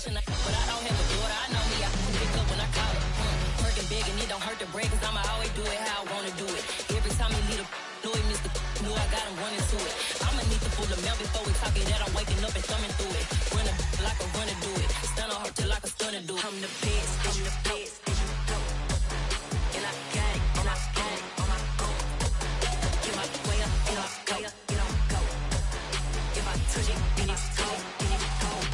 But I don't have a daughter, I know me, I can pick up when I call her. Working big and it don't hurt to break, cause I'ma always do it how I wanna do it. Every time he leave a know he missed the knew I got him running to it. I'ma need to pull the mail before we talk it that I'm waking up and thumbing through it. Run a like a runner do it. Stun on her till like a stunner do it. I'm the best, I'm the best. And I got it, and I got it on my own. Get my way up, get my way up, get on go. If I touch it, then it's cold, then it's cold.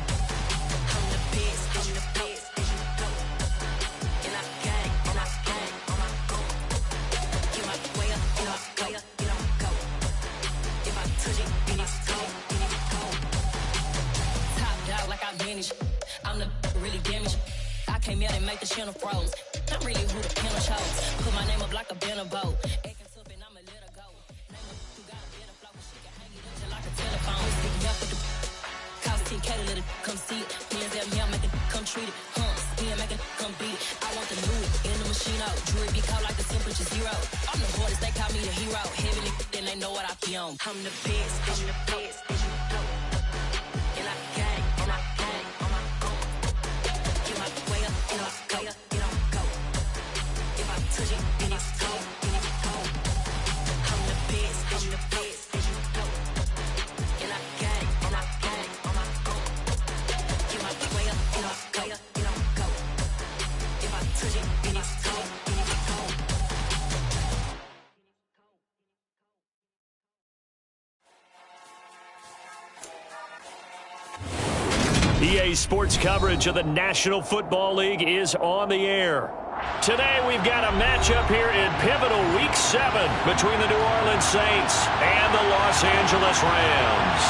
I'm the best, I'm the best. And I got it, and I got it on my own. Get my way up, get my way up, get on go. If I touch it, then it's cold, then it's cold. Top dog like I vanished. I'm the really damaged. I came out and make the channel froze. I'm really who the panel shows. Put my name up like a banner boat. Acting tough and I'ma let her go. Name her who got a better flow. She can hang it up till like a telephone. Stick me up with the cost 10K to let it come see it. Hands at me, I make it come treat it. Spin, make it come beat it. I want the new in the machine out. Jewelry be caught like the temperature zero. I'm the hardest, they call me the hero. Heavy then they know what I be on. I'm the best, I'm the best. And I got it, and I got it on my own. Get my way up, get my way up, get on go. If I touch it, then it's cold, then it's cold. I'm the best, I'm the best. And I got it, and I got it on my own. Get my way up, get my way up, get on go. If I touch it, then it's cold, then it's cold. EA Sports coverage of the National Football League is on the air. Today we've got a matchup here in pivotal Week 7 between the New Orleans Saints and the Los Angeles Rams.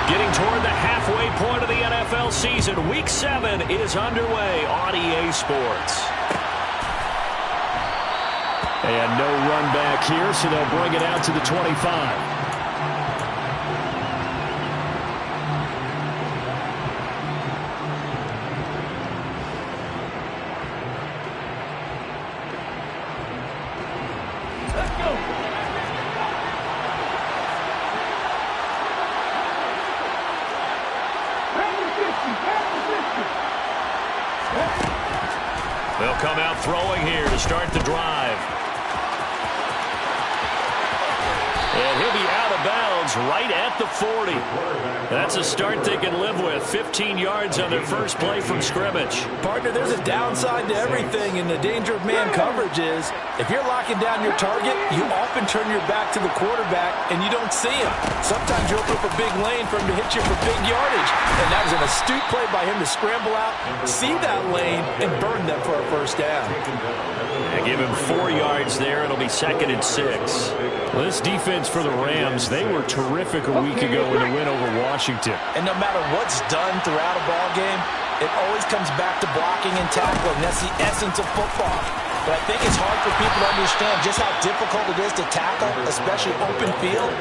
Getting toward the halfway point of the NFL season, Week 7 is underway on EA Sports. And no run back here, so they'll bring it out to the 25. They'll come out throwing here to start the drive. And he'll be out of bounds right at the 40. That's a start they can live with. 15 yards on their first play from scrimmage. Partner, there's a downside to everything, and the danger of man coverage is if you're locking down your target, you often turn your back to the quarterback and you don't see him. Sometimes you open up a big lane for him to hit you for big yardage, and that was an astute play by him to scramble out, see that lane, and burn them for a first down. And give him 4 yards there. It'll be 2nd and 6. Well, this defense for the Rams, they were terrific a week ago in the win over Washington. And no matter what's done throughout a ball game, it always comes back to blocking and tackling. That's the essence of football. But I think it's hard for people to understand just how difficult it is to tackle, especially open field.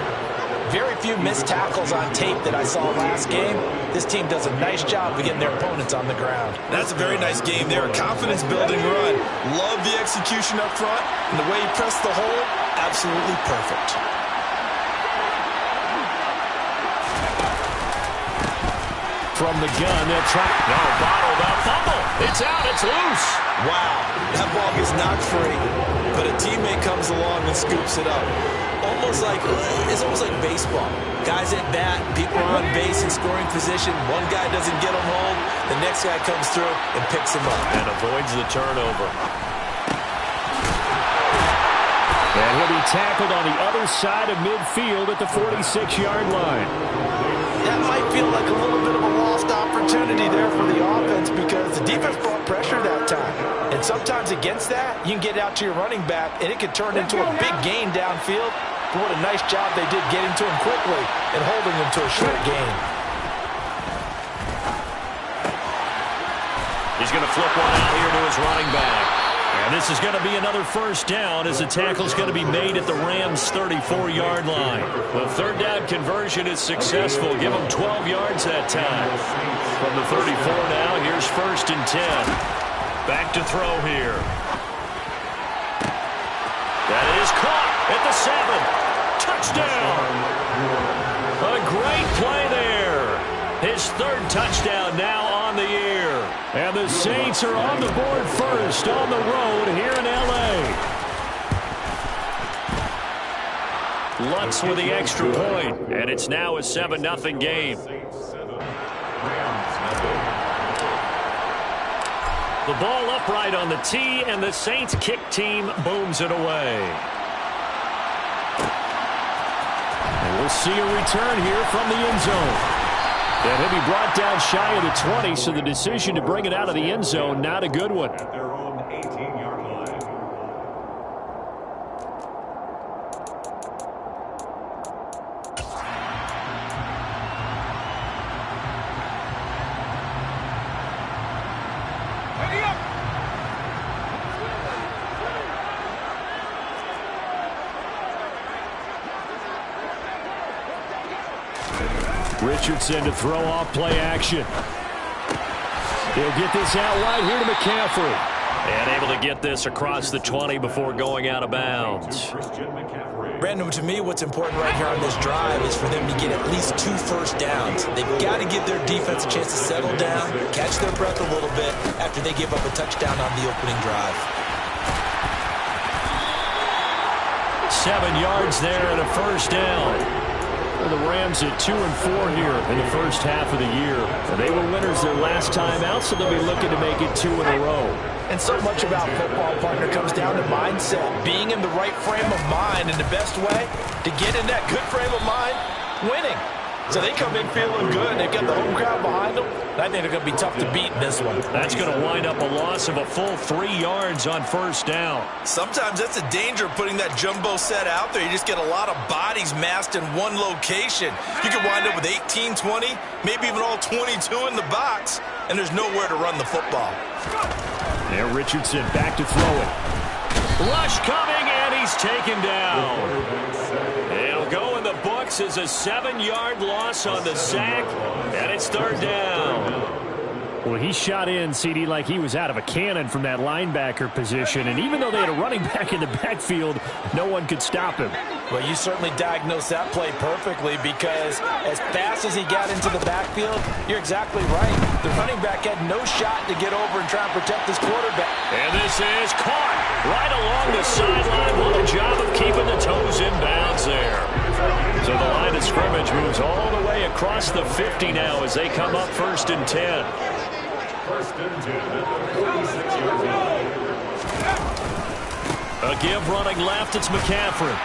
Very few missed tackles on tape that I saw last game. This team does a nice job of getting their opponents on the ground. That's a very nice game there. A confidence-building run. Love the execution up front. And the way he pressed the hole, absolutely perfect. From the gun, they'll try. No, bottled up. Fumble. It's out. It's loose. Wow. That ball gets knocked free. But a teammate comes along and scoops it up. It's almost like baseball. Guys at bat, people are on base in scoring position. One guy doesn't get him home. The next guy comes through and picks him up. And avoids the turnover. And he'll be tackled on the other side of midfield at the 46-yard line. That might feel like a little bit of a lost opportunity there for the offense because the defense brought pressure that time. And sometimes against that, you can get out to your running back, and it could turn into a big gain downfield. But what a nice job they did getting to him quickly and holding him to a short gain. He's going to flip one out here to his running back. And this is going to be another first down as the tackle's going to be made at the Rams' 34-yard line. The third down conversion is successful. Give them 12 yards that time. From the 34 now, here's 1st and 10. Back to throw here. That is caught at the 7. Touchdown. A great play there. third touchdown now on the year. And the Saints are on the board first on the road here in L.A. Lutz with the extra point, and it's now a 7-0 game. The ball upright on the tee, and the Saints kick team booms it away. And we'll see a return here from the end zone. And he'll be brought down shy of the 20, so the decision to bring it out of the end zone, not a good one. At their own 18-yard line. Richardson to throw off play action. He'll get this out wide here to McCaffrey. And able to get this across the 20 before going out of bounds. Brandon, to me, what's important right here on this drive is for them to get at least 2 first downs. They've got to give their defense a chance to settle down, catch their breath a little bit after they give up a touchdown on the opening drive. 7 yards there and a first down. The Rams at 2-4 here in the first half of the year. They were winners their last time out, so they'll be looking to make it 2 in a row. And so much about football, partner, comes down to mindset. Being in the right frame of mind, and the best way to get in that good frame of mind, winning. So they come in feeling good. They've got the home crowd behind them. I think they're going to be tough to beat in this one. That's going to wind up a loss of a full 3 yards on first down. Sometimes that's the danger of putting that jumbo set out there. You just get a lot of bodies massed in one location. You could wind up with 18, 20, maybe even all 22 in the box, and there's nowhere to run the football. There, Richardson back to throw it. Rush coming, and he's taken down. It'll go in the books as a 7-yard loss on the sack, and it's third down. Well, he shot in, CD, like he was out of a cannon from that linebacker position, and even though they had a running back in the backfield, no one could stop him. Well, you certainly diagnosed that play perfectly, because as fast as he got into the backfield, you're exactly right. The running back had no shot to get over and try and protect his quarterback. And this is caught right along the sideline. What a job of keeping the toes in bounds there. So the line of scrimmage moves all the way across the 50 now as they come up 1st and 10. First and 10 at the 46-yard line. A give running left, it's McCaffrey.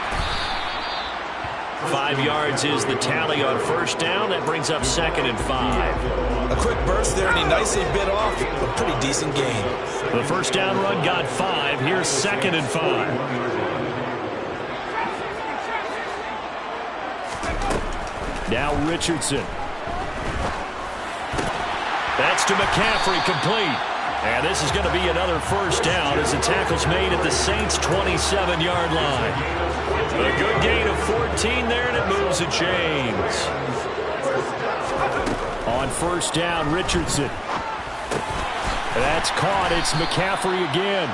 5 yards is the tally on first down. That brings up 2nd and 5. A quick burst there, and he nicely bit off a pretty decent gain. The first down run got 5. Here's 2nd and 5. Now Richardson. That's to McCaffrey, complete. And this is going to be another first down as the tackle's made at the Saints' 27-yard line. A good gain of 14 there, and it moves the chains. On first down, Richardson. That's caught. It's McCaffrey again.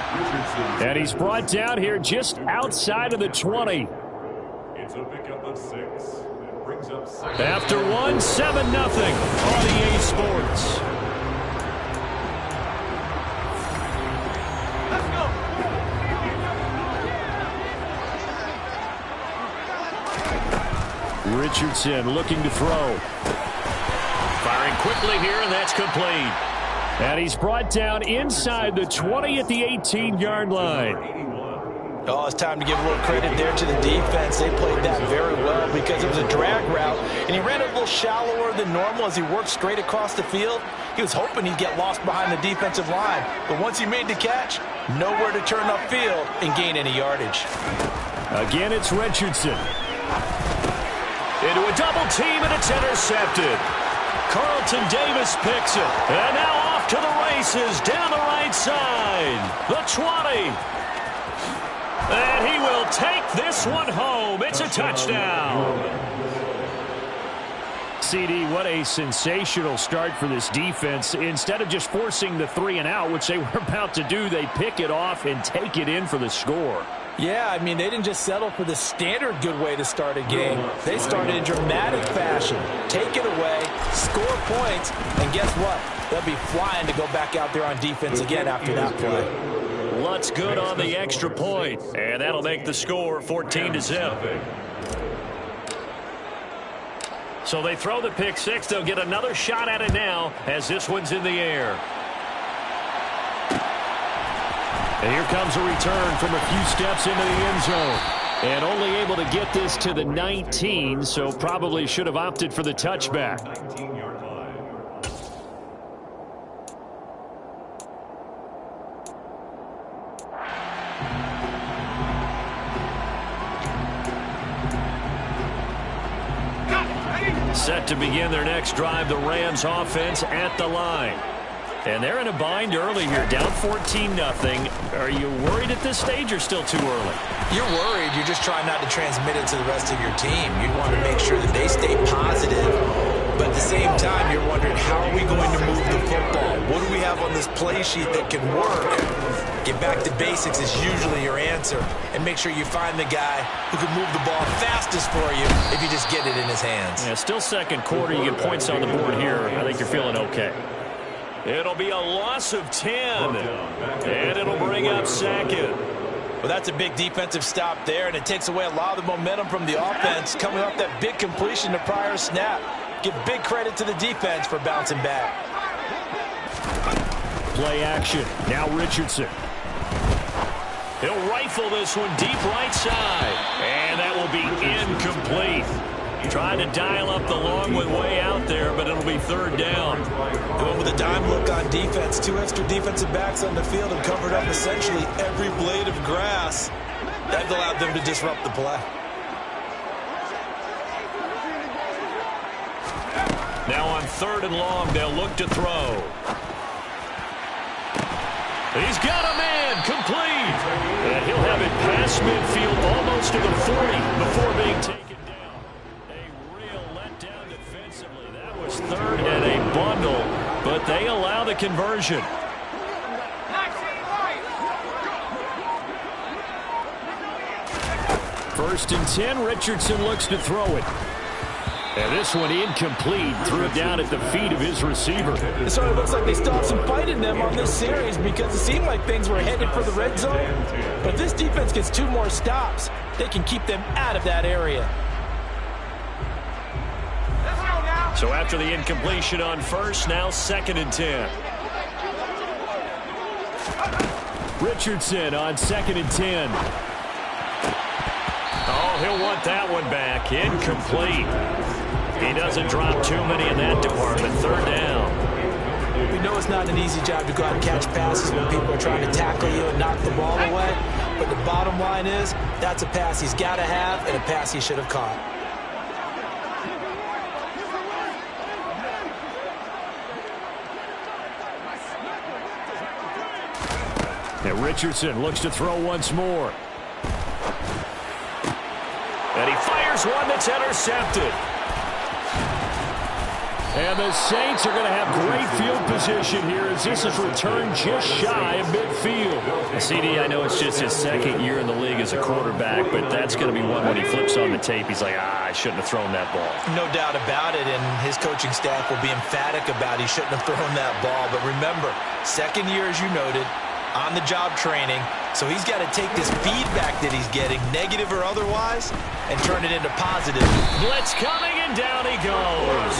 And he's brought down here just outside of the 20. It's a pickup of 6. That brings up 6. After 1, 7-0 on EA Sports. Richardson looking to throw. Firing quickly here, and that's complete. And he's brought down inside the 20 at the 18-yard line. Oh, it's time to give a little credit there to the defense. They played that very well because it was a drag route, and he ran it a little shallower than normal as he worked straight across the field. He was hoping he'd get lost behind the defensive line, but once he made the catch, nowhere to turn upfield and gain any yardage. Again, it's Richardson. Into a double team, and it's intercepted. Carlton Davis picks it. And now off to the races down the right side. The 20. And he will take this one home. It's a touchdown. CD, what a sensational start for this defense. Instead of just forcing the 3 and out, which they were about to do, they pick it off and take it in for the score. Yeah, I mean, they didn't just settle for the standard good way to start a game. They started in dramatic fashion. Take it away, score points, and guess what? They'll be flying to go back out there on defense again after that play. What's good on the extra point? And that'll make the score 14-0. So they throw the pick six. They'll get another shot at it now as this one's in the air. And here comes a return from a few steps into the end zone. And only able to get this to the 19, so probably should have opted for the touchback. 19-yard line. Set to begin their next drive, the Rams offense at the line. And they're in a bind early here, down 14-0. Are you worried at this stage or still too early? You're worried. You're just trying not to transmit it to the rest of your team. You want to make sure that they stay positive. But at the same time, you're wondering, how are we going to move the football? What do we have on this play sheet that can work? Get back to basics is usually your answer. And make sure you find the guy who can move the ball fastest for you if you just get it in his hands. Yeah, still second quarter. You get points on the board here. I think you're feeling okay. It'll be a loss of 10. And it'll bring up second. Well, that's a big defensive stop there, and it takes away a lot of the momentum from the offense coming off that big completion the prior snap. Give big credit to the defense for bouncing back. Play action. Now Richardson. He'll rifle this one deep right side. And that will be incomplete. Trying to dial up the long one way out there, but it'll be third down. Going with a dime look on defense. Two extra defensive backs on the field and covered up essentially every blade of grass. That allowed them to disrupt the play. Now on third and long, they'll look to throw. He's got a man, complete. And he'll have it past midfield almost to the 40 before being taken down. A real letdown defensively. That was third and a bundle, but they allow the conversion. First and 10, Richardson looks to throw it. And this one incomplete, threw it down at the feet of his receiver. It sort of looks like they still have some fight in them on this series because it seemed like things were headed for the red zone. But if this defense gets 2 more stops, they can keep them out of that area. So after the incompletion on first, now second and 10. Richardson on second and 10. Oh, he'll want that one back. Incomplete. He doesn't drop too many in that department. Third down. We know it's not an easy job to go out and catch passes when people are trying to tackle you and knock the ball away. But the bottom line is, that's a pass he's got to have and a pass he should have caught. And Richardson looks to throw once more. And he fires one that's intercepted. And the Saints are going to have great field position here as this is returned just shy of midfield. CD, I know it's just his second year in the league as a quarterback, but that's going to be one when he flips on the tape. He's like, I shouldn't have thrown that ball. No doubt about it, and his coaching staff will be emphatic about he shouldn't have thrown that ball. But remember, second year, as you noted, on-the-job training, so he's got to take this feedback that he's getting, negative or otherwise, and turn it into positive. Blitz coming, and down he goes.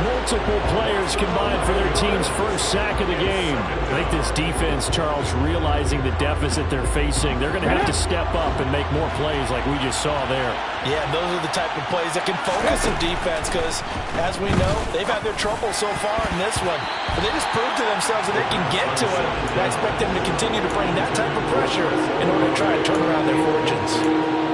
Multiple players combined for their team's first sack of the game. I think this defense, Charles, realizing the deficit they're facing, they're going to have to step up and make more plays like we just saw there. Yeah, those are the type of plays that can focus some defense because, as we know, they've had their trouble so far in this one. But they just proved to themselves that they can get to it. And I expect them to continue to bring that type of pressure in order to try and turn around their fortunes.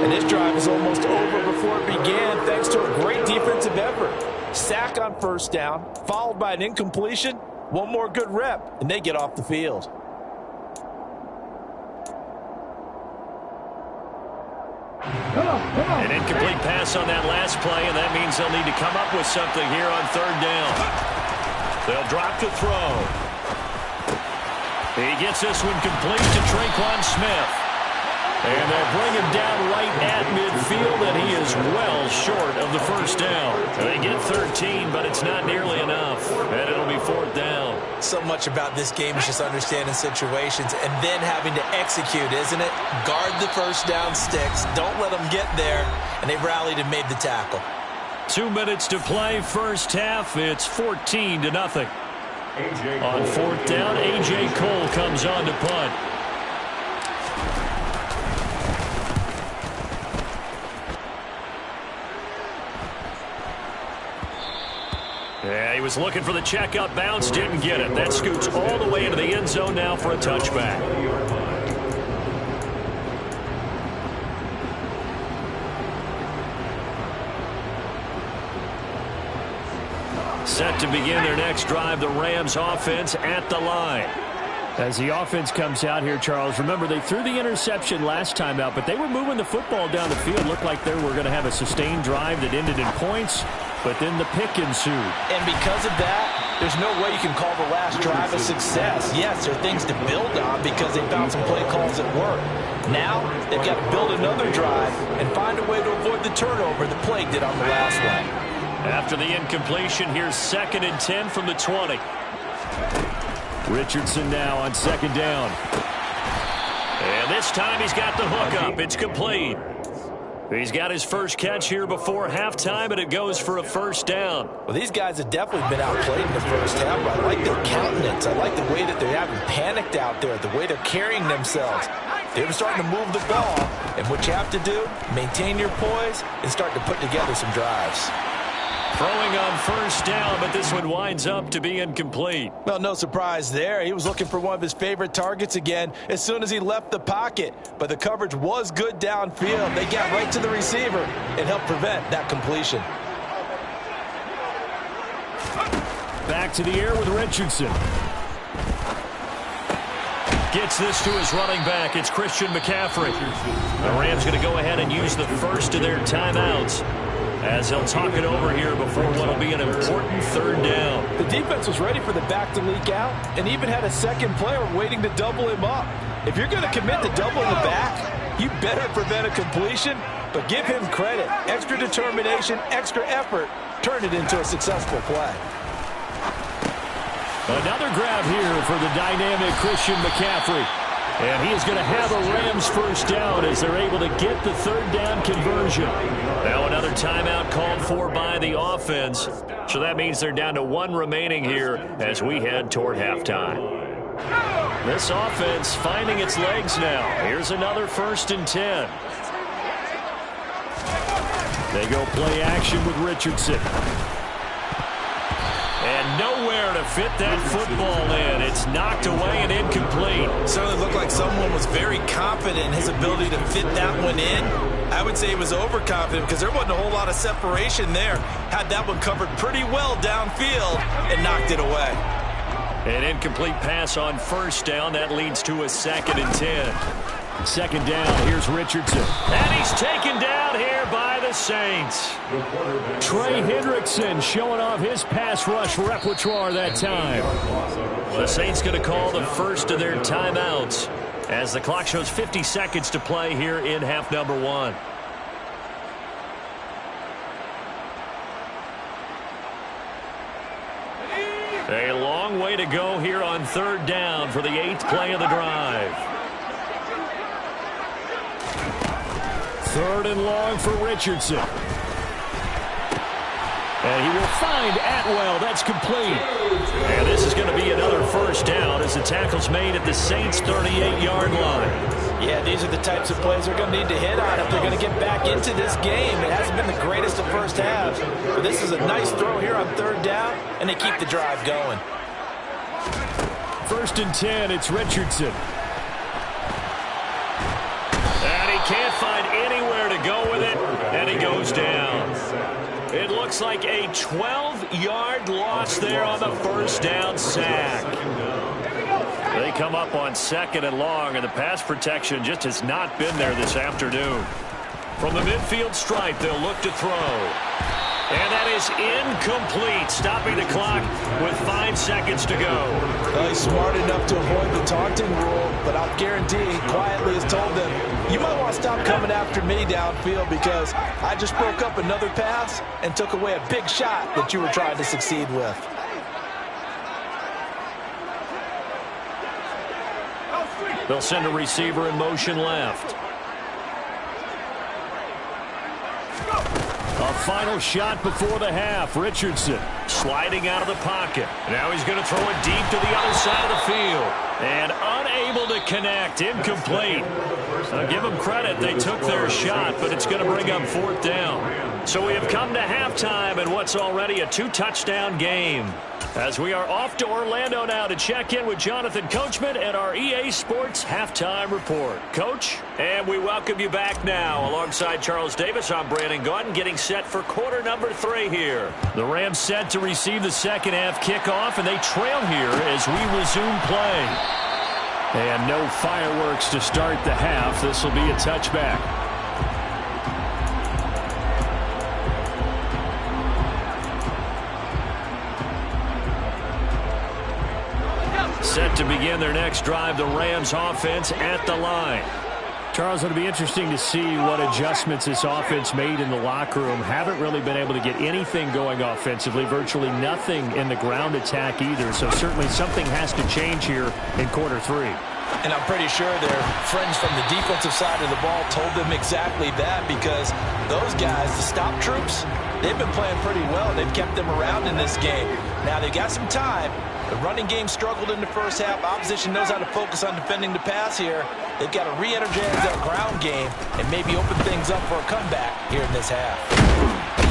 And this drive is almost over before it began thanks to a great defensive effort. Sack on first down, followed by an incompletion, one more good rep, and they get off the field. An incomplete pass on that last play, and that means they'll need to come up with something here on third down. They'll drop to throw. He gets this one complete to Traquan Smith. And they bring him down right at midfield, and he is well short of the first down. They get 13, but it's not nearly enough, and it'll be fourth down. So much about this game is just understanding situations and then having to execute, isn't it? Guard the first down sticks. Don't let them get there, and they rallied and made the tackle. 2 minutes to play, first half. It's 14-0. On fourth down, A.J. Cole comes on to punt. Yeah, he was looking for the checkup bounce, didn't get it. That scoots all the way into the end zone now for a touchback. Set to begin their next drive, the Rams offense at the line. As the offense comes out here, Charles, remember they threw the interception last time out, but they were moving the football down the field. Looked like they were going to have a sustained drive that ended in points, but then the pick ensued. And because of that, there's no way you can call the last drive a success. Yes, there are things to build on because they found some play calls that work. Now, they've got to build another drive and find a way to avoid the turnover the play did on the last one. After the incompletion, here's 2nd and 10 from the 20. Richardson now on second down. And this time he's got the hook up. It's complete. He's got his first catch here before halftime, and it goes for a first down. Well, these guys have definitely been outplayed in the first half, but I like their countenance. I like the way that they haven't panicked out there, the way they're carrying themselves. They're starting to move the ball, and what you have to do, maintain your poise and start to put together some drives. Throwing on first down, but this one winds up to be incomplete. Well, no surprise there. He was looking for one of his favorite targets again as soon as he left the pocket. But the coverage was good downfield. They got right to the receiver and helped prevent that completion. Back to the air with Richardson. Gets this to his running back. It's Christian McCaffrey. The Rams going to go ahead and use the first of their timeouts, as he'll talk it over here before what will be an important third down. The defense was ready for the back to leak out and even had a second player waiting to double him up. If you're going to commit to doubling the back, you better prevent a completion, but give him credit. Extra determination, extra effort, turned it into a successful play. Another grab here for the dynamic Christian McCaffrey. And he is going to have a Rams first down as they're able to get the third down conversion. Now another timeout called for by the offense. So that means they're down to one remaining here as we head toward halftime. This offense finding its legs now. Here's another 1st and 10. They go play action with Richardson. And nowhere to fit that football in. It's knocked away and incomplete. Certainly looked like someone was very confident in his ability to fit that one in. I would say he was overconfident because there wasn't a whole lot of separation there. Had that one covered pretty well downfield and knocked it away. An incomplete pass on first down. That leads to a 2nd and 10. Second down, here's Richardson. And he's taken down here by the Saints. Trey Hendrickson showing off his pass rush repertoire that time. The Saints going to call the first of their timeouts as the clock shows 50 seconds to play here in half number 1. A long way to go here on third down for the 8th play of the drive. 3rd and long for Richardson. And he will find Atwell. That's complete. And this is going to be another first down as the tackle's made at the Saints' 38-yard line. Yeah, these are the types of plays they're going to need to hit on if they're going to get back into this game. It hasn't been the greatest of first halves, but this is a nice throw here on third down, and they keep the drive going. 1st and 10, it's Richardson. And he can't find anywhere to go with it, and he goes down. It looks like a 12-yard loss there on the first down sack. They come up on 2nd and long, and the pass protection just has not been there this afternoon. From the midfield stripe, they'll look to throw. And that is incomplete, stopping the clock with 5 seconds to go. Well, he's smart enough to avoid the taunting rule, but I'll guarantee he quietly has told them, you might want to stop coming after me downfield because I just broke up another pass and took away a big shot that you were trying to succeed with. They'll send a receiver in motion left. A final shot before the half. Richardson sliding out of the pocket. Now he's going to throw it deep to the other side of the field. And unable to connect. Incomplete. I'll give them credit. They took their shot, but it's going to bring up 4th down. So we have come to halftime in what's already a 2-touchdown game. As we are off to Orlando now to check in with Jonathan Coachman at our EA Sports Halftime Report. Coach, and we welcome you back now. Alongside Charles Davis, I'm Brandon Gaudin, getting set for quarter number 3 here. The Rams set to receive the second half kickoff, and they trail here as we resume play. And no fireworks to start the half. This will be a touchback. Set to begin their next drive, the Rams offense at the line. Charles, it'll be interesting to see what adjustments this offense made in the locker room. Haven't really been able to get anything going offensively, virtually nothing in the ground attack either. So certainly something has to change here in quarter 3. And I'm pretty sure their friends from the defensive side of the ball told them exactly that, because those guys, the stop troops, they've been playing pretty well. They've kept them around in this game. Now they've got some time. The running game struggled in the first half. Opposition knows how to focus on defending the pass here. They've got to re-energize that ground game and maybe open things up for a comeback here in this half.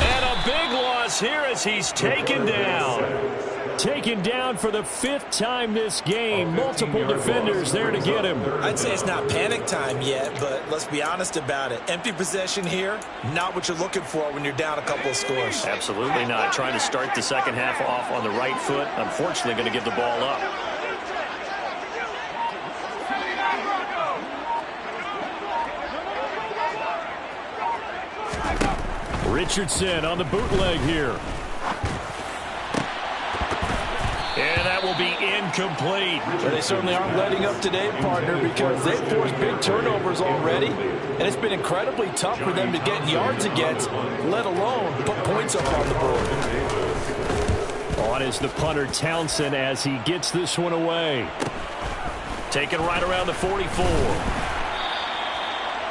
And a big loss here as he's taken down. Taken down for the 5th time this game. Multiple defenders there to get him. I'd say it's not panic time yet, but let's be honest about it. Empty possession here, not what you're looking for when you're down a couple of scores. Absolutely not. Trying to start the second half off on the right foot. Unfortunately, going to give the ball up. Richardson on the bootleg here. And that will be incomplete. Well, they certainly aren't letting up today, partner, because they've forced big turnovers already, and it's been incredibly tough for them to get yards against, let alone put points up on the board. On is the punter Townsend as he gets this one away. Taken right around the 44.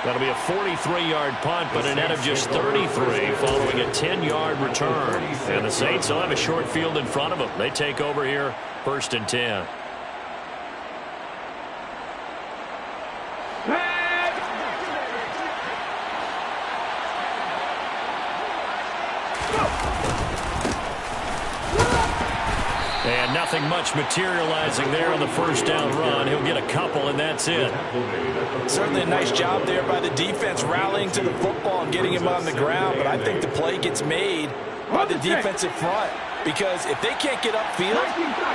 That'll be a 43-yard punt, but a net of just 33 following a 10-yard return. And the Saints will have a short field in front of them. They take over here, 1st and 10. And nothing much materializing there on the first down run. He'll get a couple, and that's it. Certainly a nice job there by the defense rallying to the football and getting him on the ground, but I think the play gets made by the defensive front, because if they can't get upfield,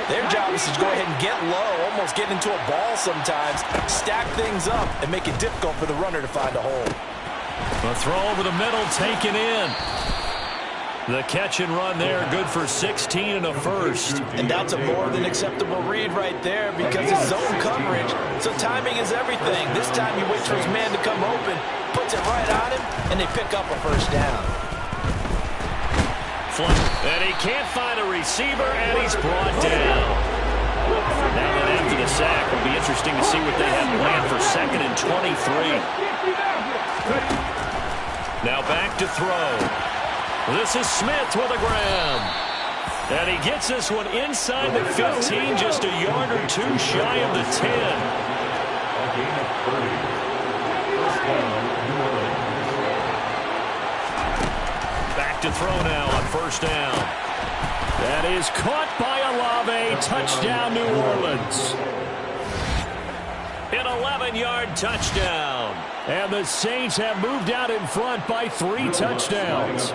their job is to go ahead and get low, almost get into a ball sometimes, stack things up, and make it difficult for the runner to find a hole. The throw over the middle taken in. The catch and run there, good for 16 and a first. And that's a more than acceptable read right there, because it's zone coverage, so timing is everything. This time he waits for his man to come open, puts it right on him, and they pick up a first down. And he can't find a receiver, and he's brought down. Now that after the sack, it'll be interesting to see what they have planned for 2nd and 23. Now back to throw. This is Smith with a grab. And he gets this one inside the 15, just a yard or two shy of the 10. Back to throw now on 1st down. That is caught by Olave. Touchdown, New Orleans. An 11-yard touchdown. And the Saints have moved out in front by 3 touchdowns.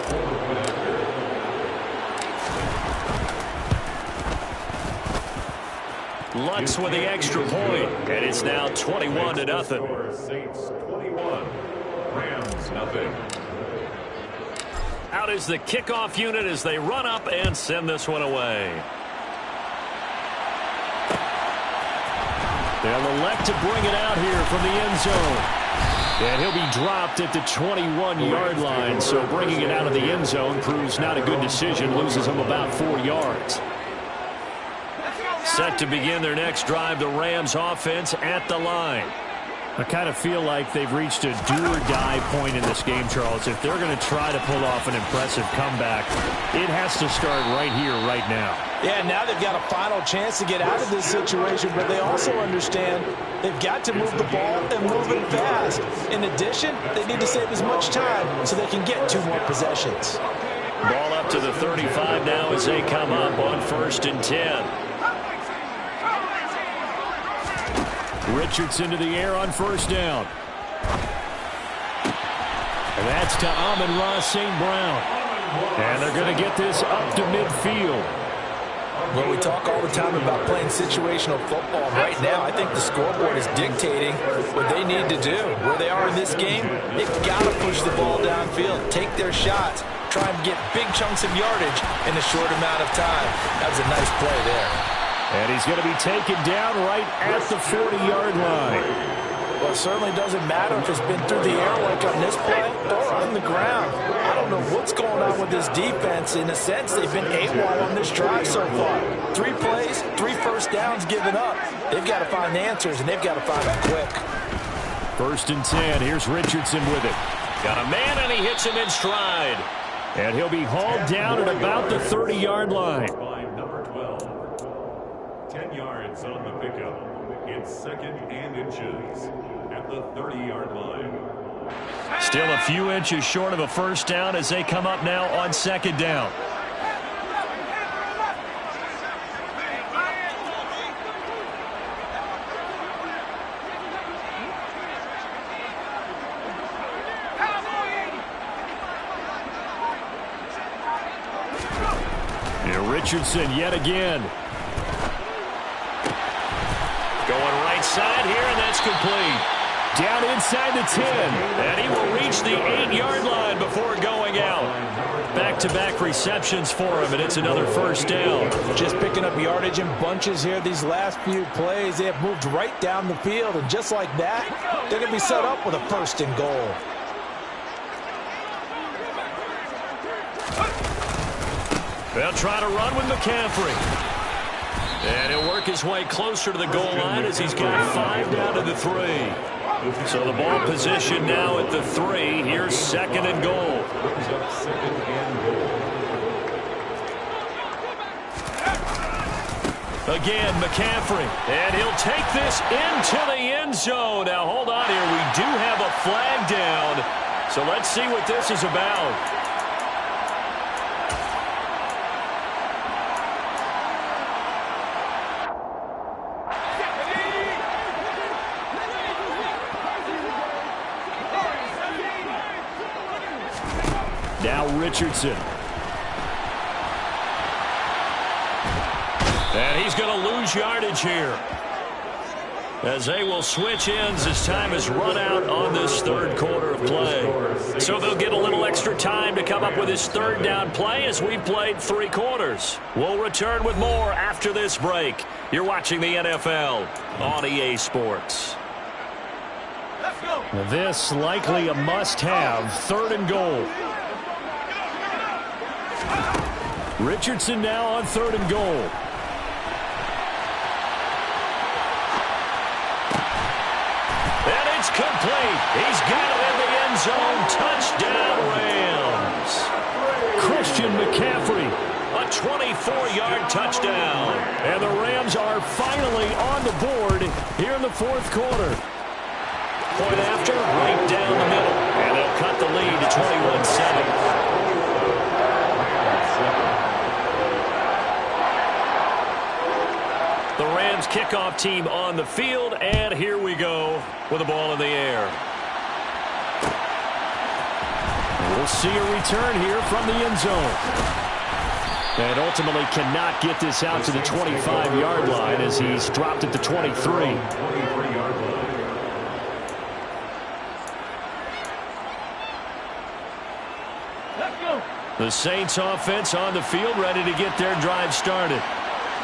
Lutz with the extra point, and it's now 21-0. Saints 21, Rams nothing. out is the kickoff unit as they run up and send this one away. They'll elect to bring it out here from the end zone. And he'll be dropped at the 21-yard line. So bringing it out of the end zone proves not a good decision. Loses him about 4 yards. Set to begin their next drive, the Rams offense at the line. I kind of feel like they've reached a do-or-die point in this game, Charles. If they're going to try to pull off an impressive comeback, it has to start right here, right now. Yeah, now they've got a final chance to get out of this situation, but they also understand they've got to move the ball and move it fast. In addition, they need to save as much time so they can get 2 more possessions. Ball up to the 35 now as they come up on 1st and 10. Richardson to the air on 1st down. And that's to Amon-Ra St. Brown. And they're going to get this up to midfield. Well, we talk all the time about playing situational football. Right now, I think the scoreboard is dictating what they need to do. Where they are in this game, they've got to push the ball downfield, take their shots, try and get big chunks of yardage in a short amount of time. That was a nice play there. And he's going to be taken down right at the 40-yard line. Well, it certainly doesn't matter if it's been through the air like on this play or on the ground. I don't know what's going on with this defense. In a sense, they've been AWOL on this drive so far. 3 plays, 3 first downs given up. They've got to find the answers, and they've got to find them quick. 1st and 10. Here's Richardson with it. Got a man, and he hits him in stride. And he'll be hauled down at about the 30-yard line. 10 yards on the pickup. It's 2nd and inches at the 30-yard line. Still a few inches short of a 1st down as they come up now on 2nd down. Here Richardson yet again. Going right side here, and that's complete. Down inside the 10, and he will reach the 8-yard line before going out. Back-to-back receptions for him, and it's another 1st down. Just picking up yardage in bunches here these last few plays. They have moved right down the field, and just like that, they're going to be set up with a 1st and goal. They'll try to run with McCaffrey. And he'll work his way closer to the goal line as he's got 5 down to the 3. So the ball position now at the 3. Here's 2nd and goal. Again, McCaffrey. And he'll take this into the end zone. Now, hold on here. We do have a flag down. So let's see what this is about. Now Richardson. And he's going to lose yardage here. As they will switch ends as time is run out on this 3rd quarter of play. So they'll get a little extra time to come up with this 3rd down play as we've played 3 quarters. We'll return with more after this break. You're watching the NFL on EA Sports. This likely a must-have 3rd and goal. Richardson now on 3rd and goal. And it's complete. He's got it in the end zone. Touchdown, Rams. Christian McCaffrey, a 24-yard touchdown. And the Rams are finally on the board here in the 4th quarter. Point after, right down the middle. And they'll cut the lead to 21-7. The Rams kickoff team on the field, and here we go with the ball in the air. We'll see a return here from the end zone. And ultimately cannot get this out to the 25-yard line as he's dropped at the 23. The Saints offense on the field, ready to get their drive started.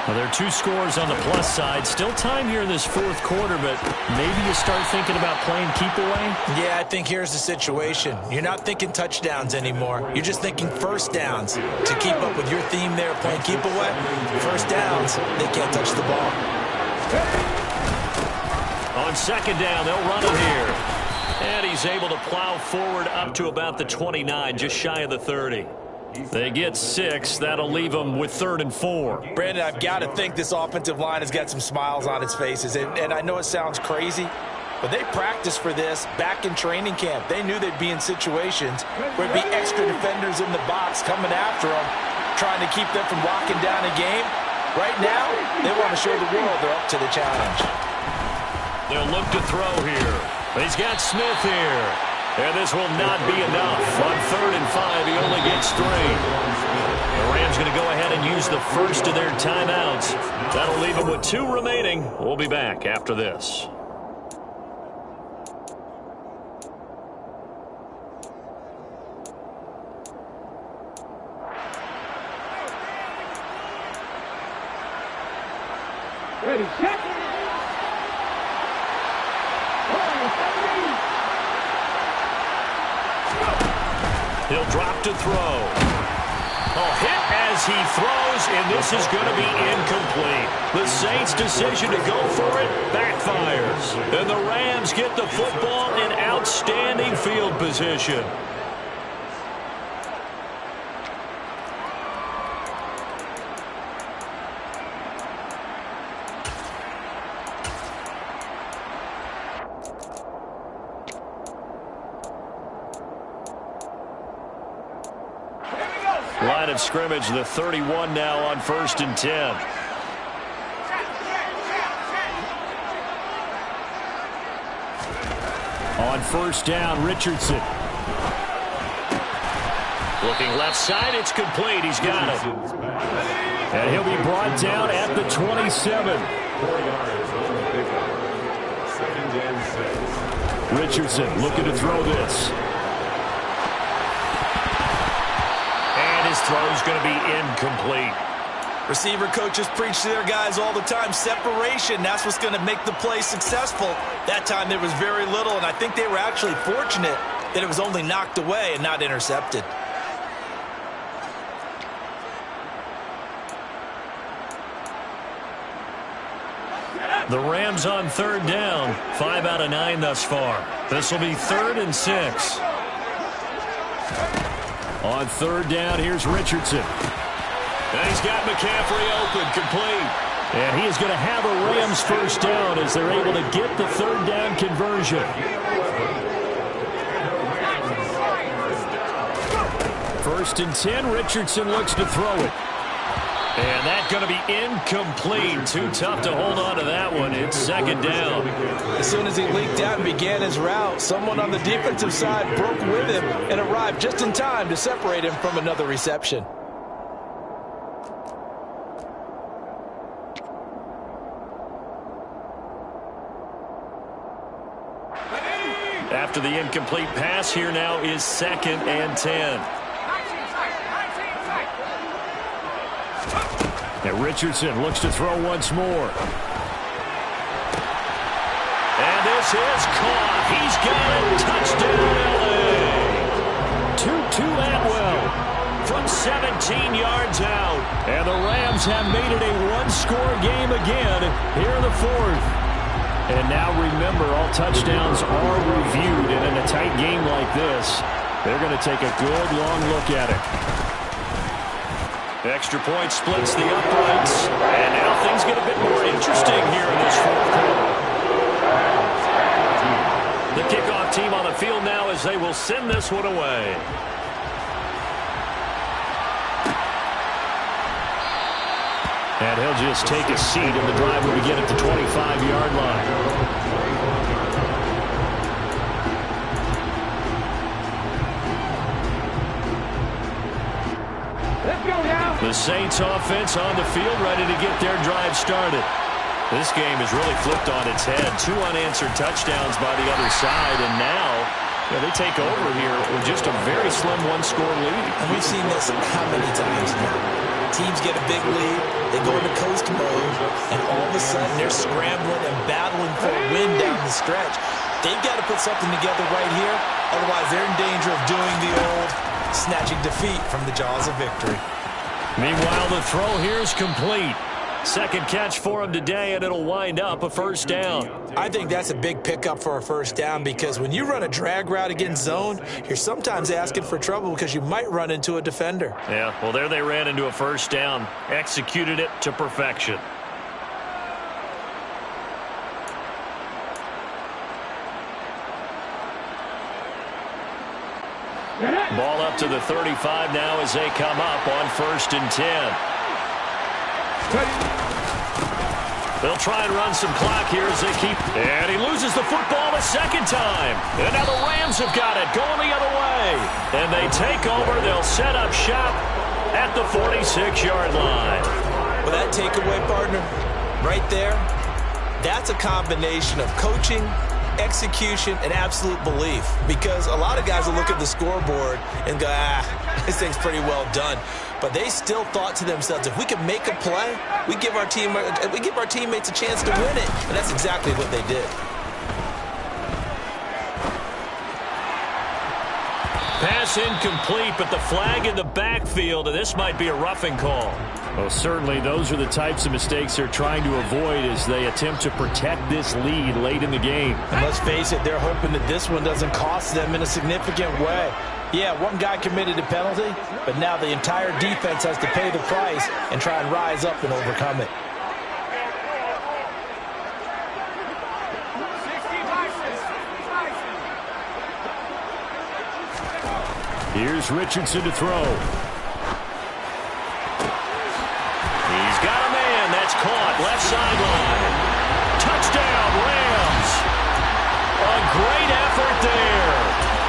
Well, there are 2 scores on the plus side. Still time here in this 4th quarter, but maybe you start thinking about playing keep away? Yeah, I think here's the situation. You're not thinking touchdowns anymore. You're just thinking first downs. To keep up with your theme there, playing keep away, first downs, they can't touch the ball. On 2nd down, they'll run it here. And he's able to plow forward up to about the 29, just shy of the 30. They get 6. That'll leave them with 3rd and 4. Brandon, I've got to think this offensive line has got some smiles on its faces. And I know it sounds crazy, but they practiced for this back in training camp. They knew they'd be in situations where there'd be extra defenders in the box coming after them, trying to keep them from locking down a game. Right now, they want to show the world they're up to the challenge. They'll look to throw here. He's got Smith here. And this will not be enough. On 3rd and 5, he only gets 3. The Rams going to go ahead and use the first of their timeouts. That'll leave them with 2 remaining. We'll be back after this. Ready, set. He'll drop to throw. Hit as he throws, and this is going to be incomplete. The Saints' decision to go for it backfires. And the Rams get the football in outstanding field position. Line of scrimmage, the 31 now on 1st and 10. On 1st down, Richardson. Looking left side, it's complete. He's got it. And he'll be brought down at the 27. 4 yards on the pickup. 2nd and 6. Richardson looking to throw this. His throw's going to be incomplete. Receiver coaches preach to their guys all the time. Separation, that's what's going to make the play successful. That time there was very little, and I think they were actually fortunate that it was only knocked away and not intercepted. The Rams on 3rd down. 5 out of 9 thus far. This will be 3rd and 6. On 3rd down, here's Richardson. And he's got McCaffrey open, complete. And he is going to have a Rams 1st down as they're able to get the 3rd down conversion. 1st and 10, Richardson looks to throw it. And that's going to be incomplete. Too tough to hold on to that one. It's 2nd down. As soon as he leaked out and began his route, someone on the defensive side broke with him and arrived just in time to separate him from another reception. After the incomplete pass, here now is 2nd and 10. And Richardson looks to throw once more. And this is caught. He's got it. Touchdown, L.A. Tutu Atwell from 17 yards out. And the Rams have made it a 1-score game again here in the 4th. And now remember, all touchdowns are reviewed. And in a tight game like this, they're going to take a good long look at it. Extra point splits the uprights. And now things get a bit more interesting here in this 4th quarter. The kickoff team on the field now as they will send this one away. And he'll just take a seat, and the drive will begin at the 25-yard line. The Saints offense on the field, ready to get their drive started. This game has really flipped on its head. 2 unanswered touchdowns by the other side, and now Yeah, they take over here with just a very slim one-score lead. And we've seen this how many times now. Teams get a big lead, they go into coast mode, and all of a sudden they're scrambling and battling for a win down the stretch. They've got to put something together right here, otherwise they're in danger of doing the old snatching defeat from the jaws of victory. Meanwhile, the throw here is complete. Second catch for him today, and it'll wind up a first down. I think that's a big pickup for a first down because when you run a drag route against zone, you're sometimes asking for trouble because you might run into a defender. Yeah, well, there they ran into a first down. Executed it to perfection. Ball up to the 35 now as they come up on 1st and 10. They'll try and run some clock here as they keep. And he loses the football a second time. And now the Rams have got it going the other way. And they take over. They'll set up shop at the 46-yard line. Well, that takeaway, partner, right there, that's a combination of coaching, execution, and absolute belief. Because a lot of guys will look at the scoreboard and go, this thing's pretty well done. But they still thought to themselves, if we can make a play, we give our teammates a chance to win it. And that's exactly what they did. Pass incomplete, but the flag in the backfield, and this might be a roughing call. Well, certainly those are the types of mistakes they're trying to avoid as they attempt to protect this lead late in the game. And let's face it, they're hoping that this one doesn't cost them in a significant way. Yeah, one guy committed a penalty, but now the entire defense has to pay the price and try and rise up and overcome it. Here's Richardson to throw. He's got a man. That's caught. Left sideline. Touchdown, Rams. A great effort there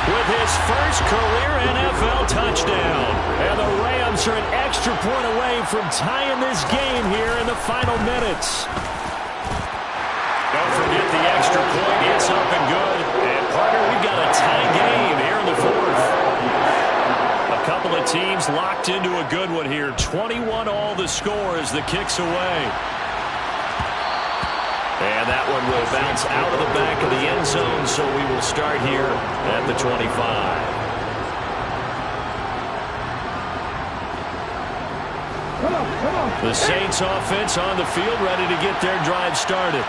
with his first career NFL touchdown. And the Rams are an extra point away from tying this game here in the final minutes. Don't forget the extra point. It's up and good. And, partner, we've got a tie game here in the fourth. A couple of teams locked into a good one here. 21 all the score as the kick's away. And that one will bounce out of the back of the end zone, so we will start here at the 25. The Saints offense on the field, ready to get their drive started.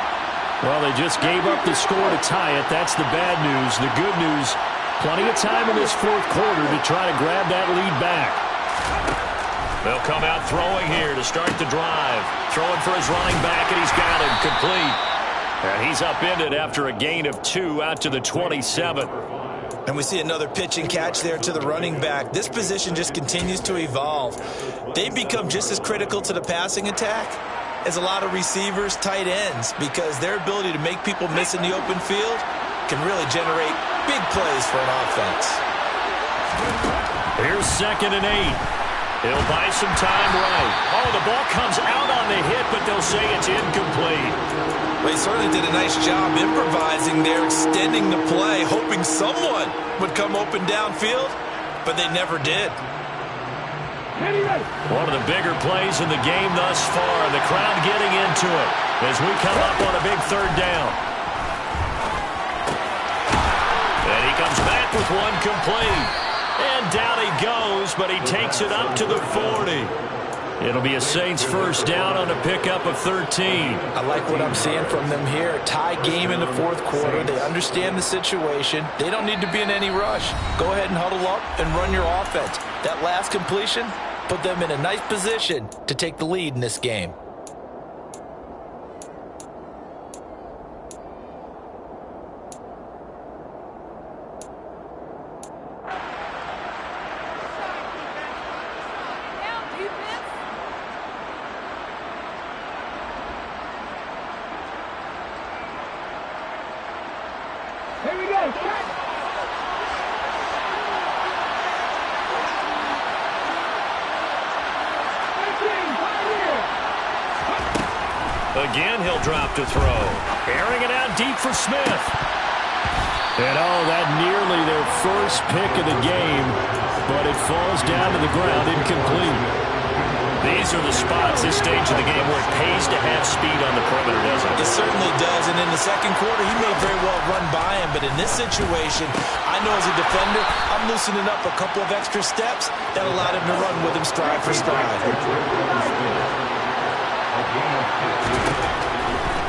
Well, they just gave up the score to tie it. That's the bad news. The good news, plenty of time in this fourth quarter to try to grab that lead back. They'll come out throwing here to start the drive. Throwing for his running back, and he's got him complete. And he's upended after a gain of 2 out to the 27. And we see another pitch and catch there to the running back. This position just continues to evolve. They've become just as critical to the passing attack as a lot of receivers, tight ends, because their ability to make people miss in the open field can really generate big plays for an offense. Here's 2nd and 8. He'll buy some time right. Oh, the ball comes out on the hit, but they'll say it's incomplete. Well, he certainly did a nice job improvising there, extending the play, hoping someone would come open downfield, but they never did. One of the bigger plays in the game thus far, and the crowd getting into it as we come up on a big 3rd down. And he comes back with one complete. And down he goes, but he takes it up to the 40. It'll be a Saints first down on a pickup of 13. I like what I'm seeing from them here. Tie game in the fourth quarter. They understand the situation. They don't need to be in any rush. Go ahead and huddle up and run your offense. That last completion put them in a nice position to take the lead in this game. Again, he'll drop to throw. Airing it out deep for Smith. And that nearly their first pick of the game, but it falls down to the ground incomplete. These are the spots, this stage of the game, where it pays to have speed on the perimeter, doesn't it? It certainly does, and in the second quarter, he may very well run by him, but in this situation, I know as a defender, I'm loosening up a couple of extra steps that allowed him to run with him stride for stride.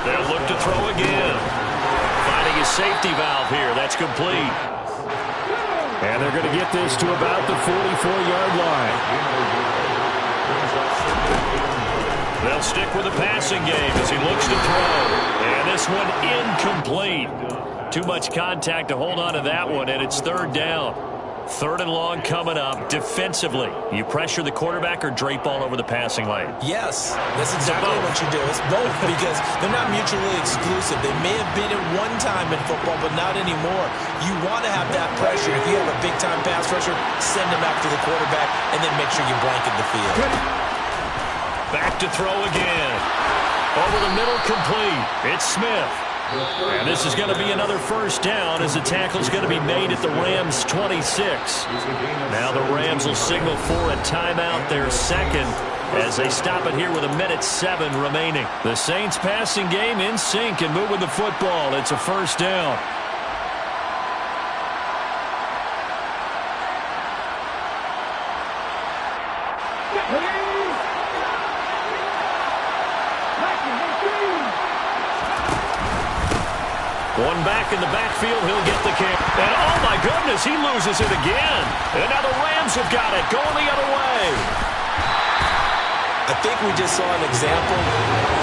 They'll look to throw again. Finding his safety valve here. That's complete. And they're going to get this to about the 44-yard line. They'll stick with the passing game as he looks to throw. And this one incomplete. Too much contact to hold on to that one, and it's third down. Third and long coming up. Defensively, you pressure the quarterback or drape all over the passing lane? Yes, that's exactly what you do. It's both because they're not mutually exclusive. They may have been at one time in football, but not anymore. You want to have that pressure. If you have a big-time pass rusher, send him after the quarterback, and then make sure you blanket the field. Back to throw again. Over the middle, complete. It's Smith. And this is going to be another first down as the tackle's going to be made at the Rams' 26. Now the Rams will signal for a timeout, their second, as they stop it here with 1:07 remaining. The Saints passing game in sync and moving the football. It's a first down. One back in the backfield, he'll get the kick. And oh my goodness, he loses it again. And now the Rams have got it, going the other way. I think we just saw an example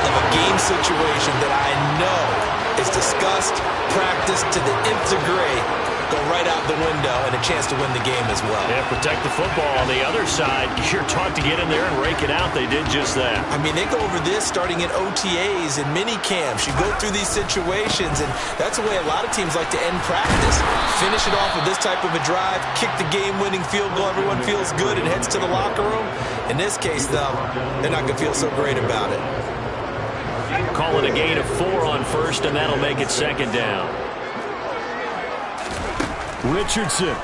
of a game situation that I know is discussed, practiced to the nth degree, go right out the window, and a chance to win the game as well. Yeah, protect the football. On the other side, you're taught to get in there and rake it out. They did just that. I mean, they go over this starting in OTAs and mini camps. You go through these situations, and that's the way a lot of teams like to end practice. Finish it off with this type of a drive, kick the game-winning field goal, everyone feels good and heads to the locker room. In this case, though, they're not going to feel so great about it. Call it a gain of 4 on first, and that'll make it second down. Richardson.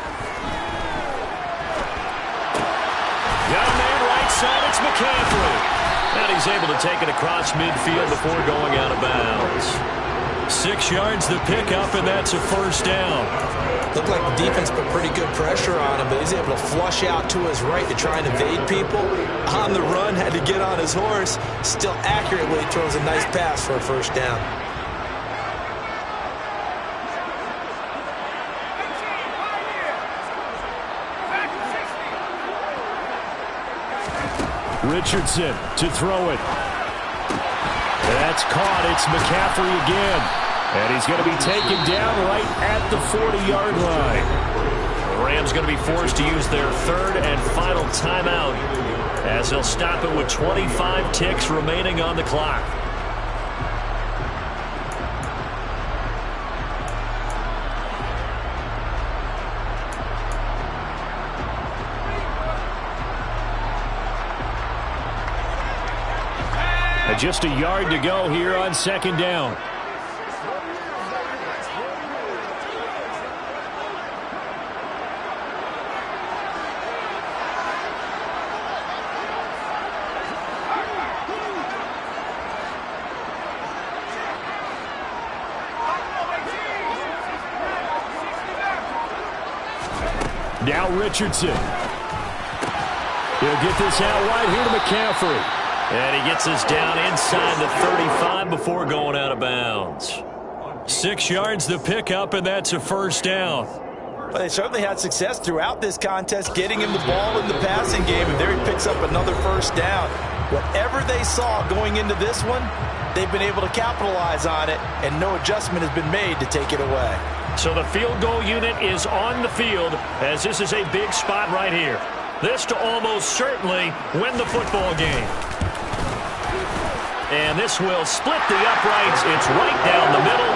Got a man right side, it's McCaffrey. And he's able to take it across midfield before going out of bounds. 6 yards the pickup, and that's a first down. Looked like the defense put pretty good pressure on him, but he's able to flush out to his right to try and evade people. On the run, had to get on his horse. Still accurately throws a nice pass for a first down. Richardson to throw it. That's caught. It's McCaffrey again. And he's going to be taken down right at the 40-yard line. The Rams going to be forced to use their third and final timeout as they'll stop it with 25 ticks remaining on the clock. Just a yard to go here on second down. Now Richardson. He'll get this out wide here to McCaffrey. And he gets us down inside the 35 before going out of bounds. 6 yards the pickup, and that's a first down. Well, they certainly had success throughout this contest, getting him the ball in the passing game, and there he picks up another first down. Whatever they saw going into this one, they've been able to capitalize on it, and no adjustment has been made to take it away. So the field goal unit is on the field, as this is a big spot right here. This to almost certainly win the football game. And this will split the uprights. It's right down the middle.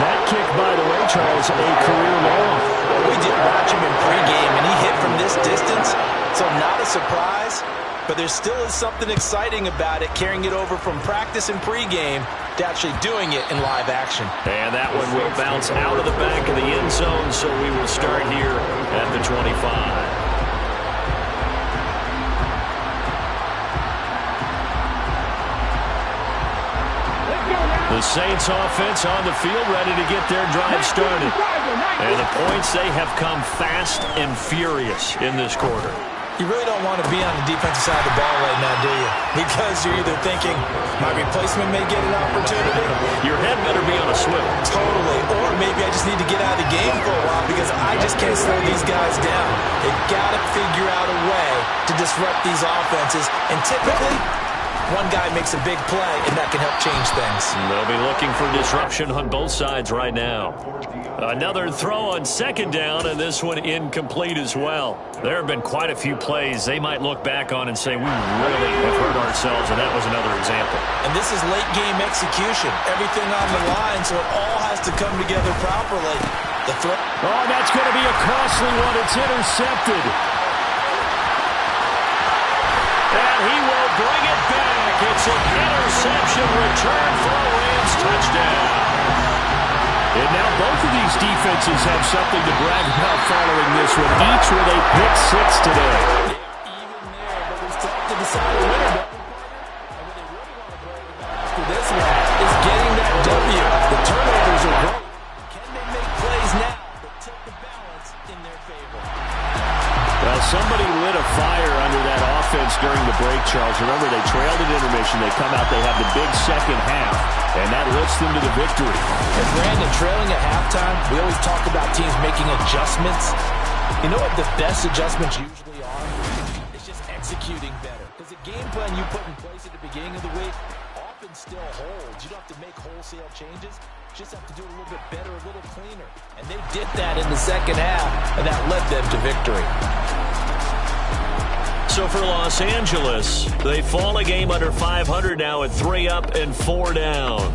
That kick, by the way, Charles, a career long. We did watch him in pregame, and he hit from this distance, so not a surprise. but there still is something exciting about it, carrying it over from practice and pregame to actually doing it in live action. And that one will bounce out of the back of the end zone, so we will start here at the 25. The Saints offense on the field, ready to get their drive started. And the points, they have come fast and furious in this quarter. You really don't want to be on the defensive side of the ball right now, do you? Because you're either thinking, my replacement may get an opportunity. Your head better be on a swivel. Totally. Or maybe I just need to get out of the game for a while because I just can't slow these guys down. They've got to figure out a way to disrupt these offenses. And typically, one guy makes a big play, and that can help change things. They'll be looking for disruption on both sides right now. Another throw on second down, and this one incomplete as well. There have been quite a few plays they might look back on and say, we really have hurt ourselves, and that was another example. And this is late-game execution. Everything on the line, so it all has to come together properly. The throw. Oh, that's going to be a costly one. It's intercepted. And he will bring it back. It's an interception return for a Rams touchdown. And now both of these defenses have something to brag about following this one, each with a pick six today. Even there, but we still have to decide a winner. And what they really want to brag about after this one is getting that W. The turnovers are great. Can they make plays now that tilt the balance in their favor? Well, somebody lit a fire under that offense during the break, Charles. Remember, they trailed at intermission. They come out, they have the big second half, and that lifts them to the victory. And Brandon, trailing at halftime, we always talk about teams making adjustments. You know what the best adjustments usually are? It's just executing better. Because the game plan you put in place at the beginning of the week often still holds. You don't have to make wholesale changes. You just have to do it a little bit better, a little cleaner. And they did that in the second half, and that led them to victory. So for Los Angeles, they fall a game under 500 now at 3 up and 4 down.